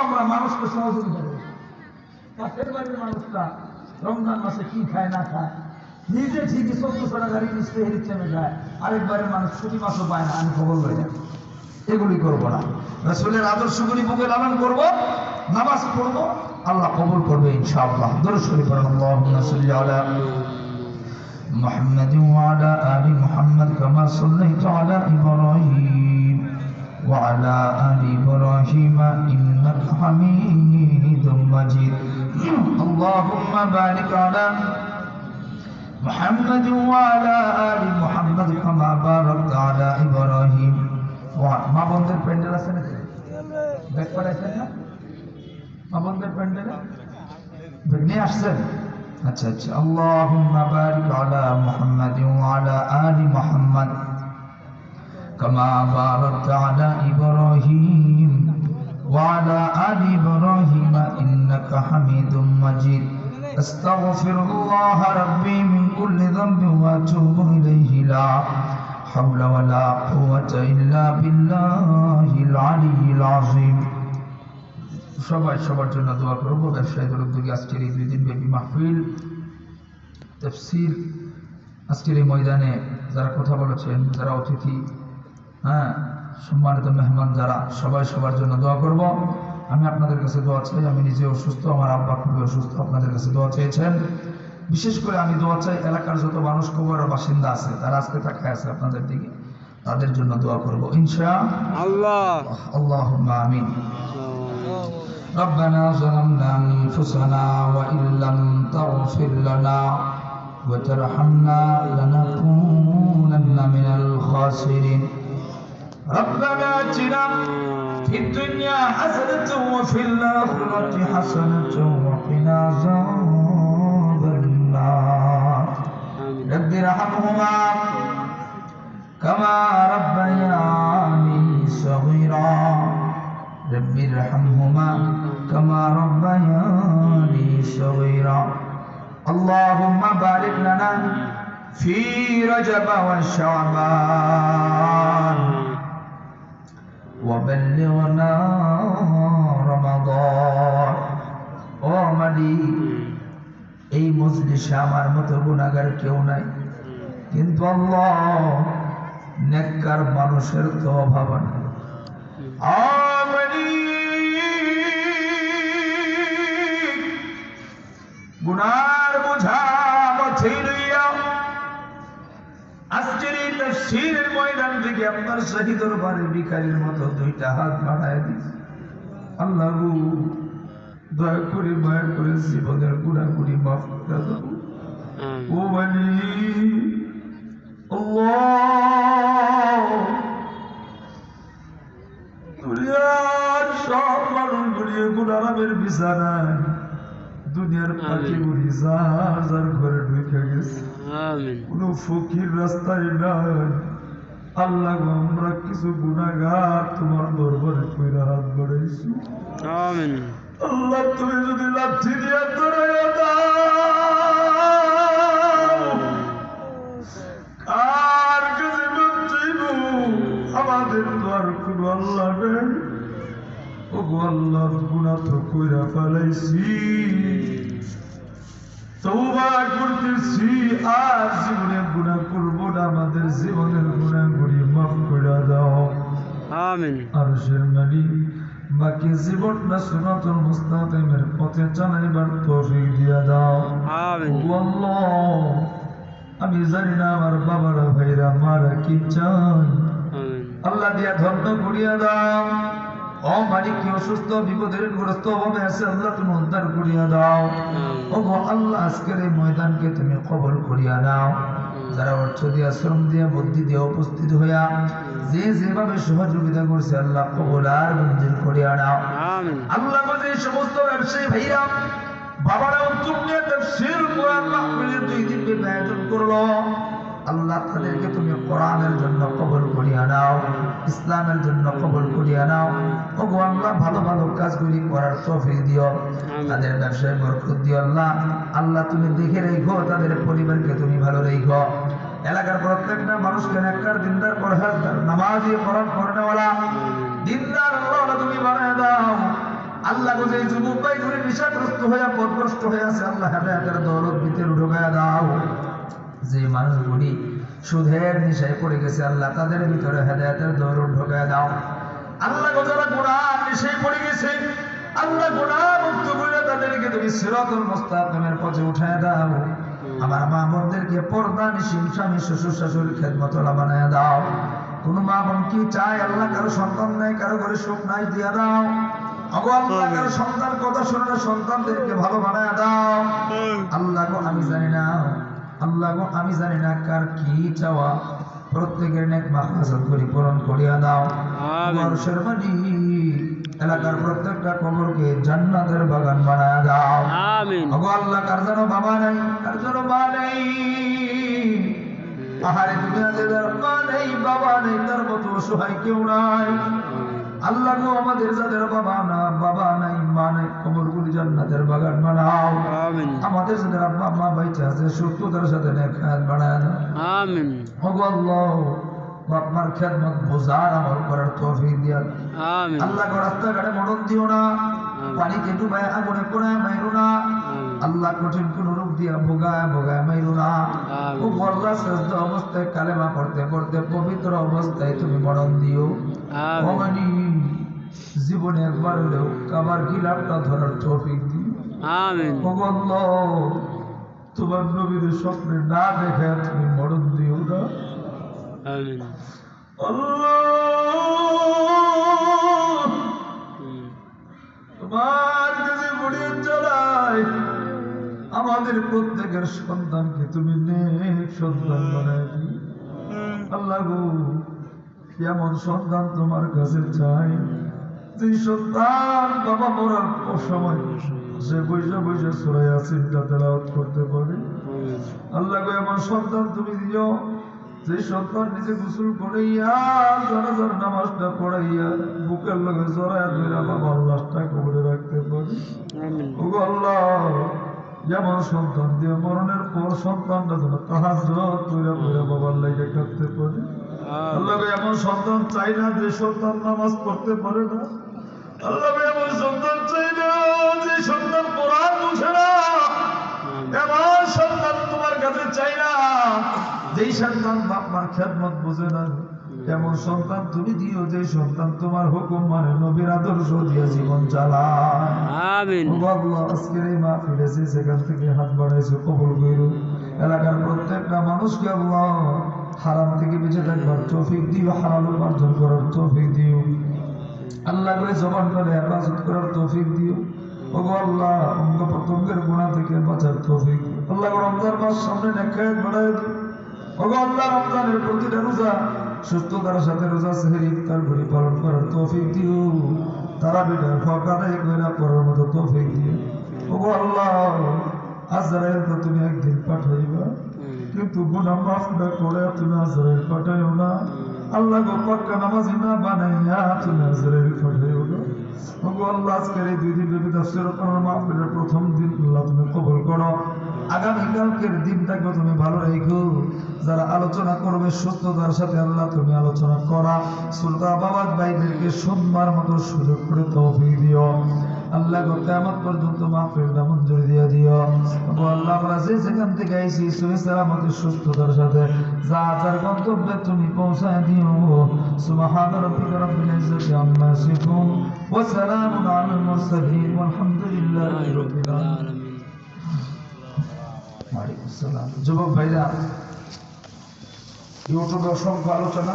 আমরা মানুষকে সহযোগিতা করি। পাশের বাড়ির মানুষরা রমজান মাসে কি খায় না খায়, নিজে ঠিকই 1400 টাকার ইলিশ তেহারি চেপে যায়, আরেকবারের মানুষ ছুটি মাসও পায় না, আমি খবর লই না। এগুলি করবো না, রাসূলের আদর্শগুলি বুকে লালন করবো, নামাজ পড়বো, আল্লাহ কবুল করবে ইনশাআল্লাহ। দরুদ শরীফ পড়ুন, আল্লাহুম্মা সাল্লি আলা মুহাম্মাদ ওয়া আলা আলি মুহাম্মাদ কামা সাল্লাইতা আলা ইব্রাহিম ওয়া আলা আলি ইব্রাহিম ইন্নাকা হামিদুম মাজিদ। আল্লাহুম্মা বারিক আলা মুহাম্মাদ ওয়া আলা আলি মুহাম্মাদ কামা বারাকতা আলা ইব্রাহিম। মা বোনদের প্যান্ডেল আছে নাকি? ব্যাগ পাঠাইছেন না? মা বোনদের প্যান্ডেলে ব্যাগ নিয়ে আসছেন? আচ্ছা আচ্ছা। আল্লাহুম্মা বারিক আলা মুহাম্মাদ ওয়া আলা আলি মুহাম্মাদ কামা বারাকতা আলা ইব্রাহিম ওয়া আলা আলি ইব্রাহিম ইন্নাকা হামিদুম মাজিদ। আস্তাগফিরুল্লাহ রাব্বি মিন কুল্লি যামবিন ওয়া আতুবু ইলাইহি লা হাওলা ওয়ালা কুওয়াতা ইল্লা বিল্লাহিল আলিয়্যিল আযীম। সবাই সবার জন্য দোয়া করব। ব্যবসায়ীদের উদ্যোগে আজকের এই 2 দিন ব্যাপী মাহফিল তাফসীর, আজকের এই ময়দানে যারা কথা বলেছেন, যারা অতিথি, সম্মানিত মেহমান যারা, সবাই সবার জন্য দোয়া করব। আমি আপনাদের কাছে দোয়া চাই। আমি নিজে অসুস্থ, আমার আব্বা খুবই অসুস্থ, আপনাদের কাছে দোয়া চেয়েছেন। বিশেষ করে আমি দোয়া চাই এলাকার যত মানুষ কবরের বাসিন্দা আছে, তারা আজকে তাকায় আছে আপনাদের দিকে, তাদের জন্য দোয়া করব ইনশাআল্লাহ। আল্লাহুম্মা আমিন। ربنا ظلمنا أنفسنا وإن لم تغفر لنا وترحمنا لنكونن من الخاسرين ربنا آتنا في الدنيا حسنة وفي الآخرة حسنة وقنا عذاب النار رب ارحمهما كما ربياني صغيرا رب ارحمهما كما ربياني صغيرا اللهم بارك لنا في رجب وشعبان وبلغنا رمضان ও মালিক, এই মজলিসে আমার মতো গুনাহগার কেউ নাই, কিন্তু আল্লাহ নেককার মানুষের তো অভাব নেই। গুনার বোঝা মাথায় লইয়া আজকের এই তাফসীরের ময়দান থেকে আপনার শাহী দরবারে ভিখারির মতো 2টা হাত বাড়ায় দিয়েছি। আল্লাহ গো, দয়া করে মায়া করে জীবনের গুনাহগুলি মাফ করে দাও। ও মালিক আল্লাহ, দুনিয়ার সব মানুষগুলি গুনাহের বিছানায়, দুনিয়ার পাখিগুলি যার যার ঘরে ঢুকে গেছে, কোন ফকির রাস্তায় নাই। আল্লাহ গো, আমরা কিছু গুনাহগার তোমার দরবারে কইরা হাত বাড়াইছি। আল্লাহ, তুমি যদি লাঠি দিয়ে ধরাইয়া দাও, কার কাছে বাঁচাইব? আমাদের তো আর কোনো আল্লাহ নেই। ওগো আল্লাহ, গুনাহ তো কইরা ফেলাইছি, তওবা করতেছি, আর জীবনে গুনাহ করব না। আমাদের জীবনের গুনাহগুলি মাফ করে দাও, আমিন। আরশের মালিক, বাকি জীবনটা সুন্নাতুল মুস্তাকিমের পথে চালাইবার তৌফিক দিয়া দাও, আমিন। ও আল্লাহ, আমি জানি না আমার বাবারা ভাইরা মারা কি চাই, আল্লাহ দিয়া ধন্য করিয়া দাও। ও মালিক, কি অসুস্থ বিপদের গ্রস্ত ভাবে আছে, আল্লাহ তুমি উদ্ধার করিয়া দাও। ও আল্লাহ, আজকের এই ময়দানকে তুমি কবুল করিয়া নাও। যারা অর্থ দিয়া, শ্রম দিয়া, বুদ্ধি দিয়া উপস্থিত হইয়া যে যেভাবে সহযোগিতা করছে, আল্লাহ কবুল আর মঞ্জুর করিয়া নাও। আল্লাহ, যে সমস্ত ব্যবসায়ী ভাইরা বাবারা উদ্যোগ নিয়ে তাফসীর কোরআন মাহফিলের 2 দিন ব্যাপী আয়োজন করলো, আল্লাহ তাদেরকে তুমি কোরআনের জন্য কবুল করিয়া নাও, ইসলামের জন্য কবুল করিয়া নাও। ওগো আল্লাহ, ভালো ভালো কাজগুলি করার তৌফিক দিও, তাদের ব্যবসায় বরকত দিও। আল্লাহ আল্লাহ, তুমি দেখে রেখো, তাদের পরিবারকে তুমি ভালো রেখো। এলাকার প্রত্যেকটা মানুষকে নেককার, দিনদার, পরহেজগার, নামাজি, কোরআন পড়নেওয়ালা, দিনদার আল্লাহ তুমি বানায় দাও। আল্লাহ গো, যে যুবক ভাই করে নেশাগ্রস্ত হয়ে পথভ্রষ্ট হয়ে আছে, আল্লাহ হেদায়েতের দৌলত ভিতরে ঢুকায়া দাও। যে মানুষগুলি সুদের নেশায় পড়ে গেছে, আল্লাহ তাদের ভিতরে হেদায়েতের দৌলত ঢুকায়া দাও। আল্লাহ গো, যারা গুনাহ নেশায় পড়ে গেছে, আল্লাহ গুনাহ মুক্ত করে তাদেরকে তুমি সিরাতুল মুস্তাকিমের পথে উঠায়া দাও। আমার মা বোনদেরকে পর্দা নিশীন স্বামী শ্বশুর শাশুড়ির খেদমতওয়ালা বানায়া দাও। কোন মা বোন কি চায় আল্লাহ কারো সন্তান নাই, কারো ঘরে সুখ নাই, দিয়া দাও। আল্লাহ কারো সন্তান কথা শুনে সন্তানদেরকে ভালো বানায়া দাও। আল্লাহ গো, আমি জানি না, আল্লাহ গো, আমি জানি না কার কি চাওয়া, প্রত্যেকের নেক মাকসাদ পরিপূরণ করিয়া দাও। আরশের মালিক এলাকার প্রত্যেকটা কবরকে জান্নাতের বাগান বানায়া দাও। আমিন। আল্লাহ কার যেন বাবা নাই, কার যেন মা নেই, আহারে দুনিয়াতে যার মা নেই বাবা নেই, তার মতো অসহায় কেউ নাই। আল্লাহ গো, আমাদের যাদের বাবা নাই মা নাই, কবরগুলি জান্নাতের বাগান বানাও। আমিন। আমাদের যাদের আব্বা মা বাইচা আছে, সুস্থতার সাথে নেক হায়াত বানায় দাও। আমিন। ওগো আল্লাহ, আপনার খেদমত বোঝার আমল করার তৌফিক দিয়া দাও। আমিন। আল্লাহ গো, রাস্তাঘাটে মরণ দিও না, পানিতে ডুবায় আগুনে পোড়ায় মাইরো না। আল্লাহ কঠিন কোন রূপ দিয়া ভোগায় মাইরো না। ও আল্লাহ, শ্রেষ্ঠ অবস্থায় কালেমা পড়তে পড়তে পবিত্র অবস্থায় তুমি মরণ দিও। আমিন। জীবনে একবার হলেও কাবার গিলাপটা ধরার তৌফিক দিও। আমিন। ও আল্লাহ, তোমার নবীর স্বপ্নে না দেখে তুমি মরণ দিও না। আমিন। আল্লাহ, তোমার কাছে মরিয়া চালায় আমাদের প্রত্যেকের সন্তানকে তুমি নেক সন্তান বানায় দিও। আল্লাহ গো, এমন সন্তান তোমার কাছে চাই, যে সন্তান বাবা মরার সময় সে বৈশা বৈশা সূরা ইয়াসিনটা তেলাওয়াত করতে পারে। আল্লাহ গো, এমন সন্তান তুমি দিও, যে সন্তান নিজে গোসল করাইয়া জানাজার নামাজটা পড়াইয়া বুকের লগে জড়াইয়া ধইরা বাবার লাশটা কবরে রাখতে পারে। ওগো আল্লাহ, যেমন সন্তান দিয়ে মরণের পর সন্তানটা যেন তাহাজ্জুদ কইরা কইরা বাবার লাগে কাঁদতে পারে। আল্লাহ গো, এমন সন্তান চাই না যে সন্তান নামাজ পড়তে পারে না। আল্লাহ গো, এমন সন্তান চাই না যে সন্তান কোরআন বুঝে না। এমন সন্তান তোমার কাছে চাই না যেই সন্তান বাপমার খেদমত বুঝে না। এমন সন্তান তুমি দিও যে সন্তান তোমার হুকুম মানে, নবীর আদর্শ দিয়ে জীবন চালায়। আমিন। আল্লাহ, আজকের এই মাহফিলে যেখান থেকে হাত বাড়াইছো কবুল করো। এলাকার প্রত্যেকটা মানুষকে আল্লাহ হারাম থেকে বেঁচে থাকবার তৌফিক দিও, হালাল উপার্জন করার তৌফিক দিও। আল্লাহ করে জবান করে হেফাজত করার তৌফিক দিও। ওগো আল্লাহ, অঙ্গ প্রত্যঙ্গের গুনাহ থেকে বাঁচার তৌফিক দিও। আল্লাহ রমজান মাস সামনে নেখায়াত বাড়ায় দিও। ওগো আল্লাহ, রমজানের প্রতিটা রোজা সুস্থতার সাথে রোজা সেহরি ইফতার ঘড়ি পালন করার তৌফিক দিও। তারাবিটা হক আদায় কইরা পড়ার মতো তৌফিক দিও। ওগো আল্লাহ, আজরাইল তো তুমি একদিন পাঠাইবা, কিন্তু গুনাহ মাফ না করে তুমি আজরাইল পাঠাইও না। আল্লাহ গো, পাক্কা নামাজি না বানাইয়া তুমি আজরাইল পাঠাইও না। ওগো আল্লাহ, আজকের এই 2 দিন ব্যাপী তাফসীর কোরআন মাহফিলের প্রথম দিন আল্লাহ তুমি কবুল করো। আগামীকালকের দিনটাকে তুমি ভালো রেখো। যারা আলোচনা করবে সুস্থতার সাথে আল্লাহ তুমি আলোচনা করা সুলতান বাবা ভাইদেরকে শুনবার মতো সুযোগ করে তৌফিক দিও। আল্লাহ গো, কিয়ামত পর্যন্ত মাহফিলটা মঞ্জুর দিয়ে দিও। ও আল্লাহ, আমরা যে যেখান থেকে আইছি সহি সালামতে সুস্থতার সাথে যার গন্তব্যে তুমি পৌঁছায় দিও। সুবহান রাব্বিকা রাব্বিল ইজ্জাতি আম্মা ইয়াসিফুন ওয়া সালামুন আলাল মুরসালিন ওয়ালহামদুলিল্লাহি রাব্বিল আলামিন। ওয়া আলাইকুম আসসালাম। যুবক ভাইরা, ইউটিউবে অসংখ্য আলোচনা